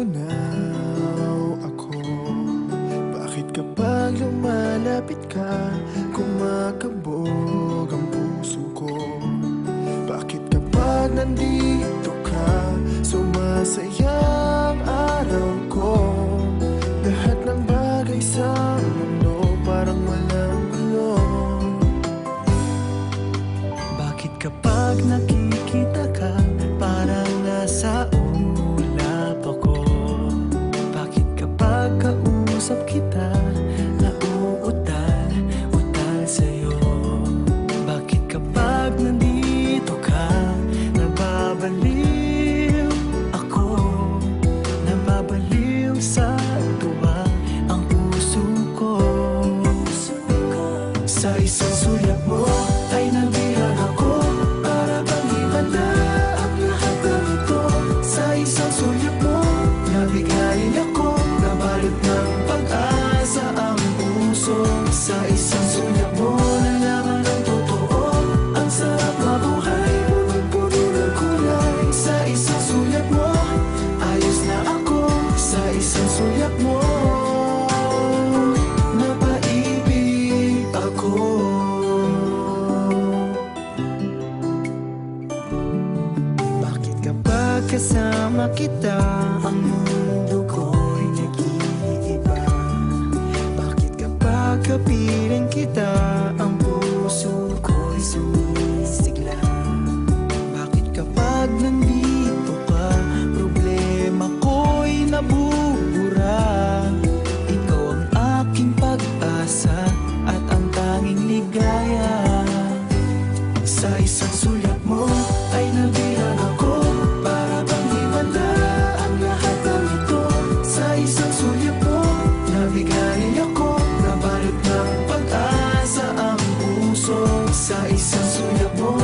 natutunaw ako. Bakit kapag lumalapit ka, kumakabog ang puso ko? Bakit kapag nandito ka, sumasaya ang araw ko? Lahat ng bagay sa mundo parang walang gulo. Bakit kapag nakikita ka, parang nasa ulap ako? Bakit kapag kausap kita, nauutal sa'yo? Bakit kapag nandito ka, nababaliw ako? Nababaliw sa tuwa ang puso ko. Sa isang sulyap mo ay nabihan ako, para bang himala ang lahat ng ito. Sa isang sulyap mo, nabigayin ako, nabalot ng pag-asa ang puso. Sa isang sulyap mo, nalaman ang totoo, ang sarap mabuhay, punong-puno ng kulay. Sa isang sulyap mo, ayos na ako. Sa isang sulyap mo, napaibig ako. Bakit kapag kasama kita, ang mundo ko'y nag-iiba? Bakit kapag kapiling kita, ang puso ko'y sumisigla? Bakit kapag nandito ka, problema ko'y nabubura? Ikaw ang aking pag-asa at ang tanging ligaya. Sa isang sulyap mo ay nabihan ako, para bang himala ang lahat ng ito. Sa isang sulyap mo, nabigayin ako, nabalot ng pag-asa ang puso. Sa isang sulyap mo,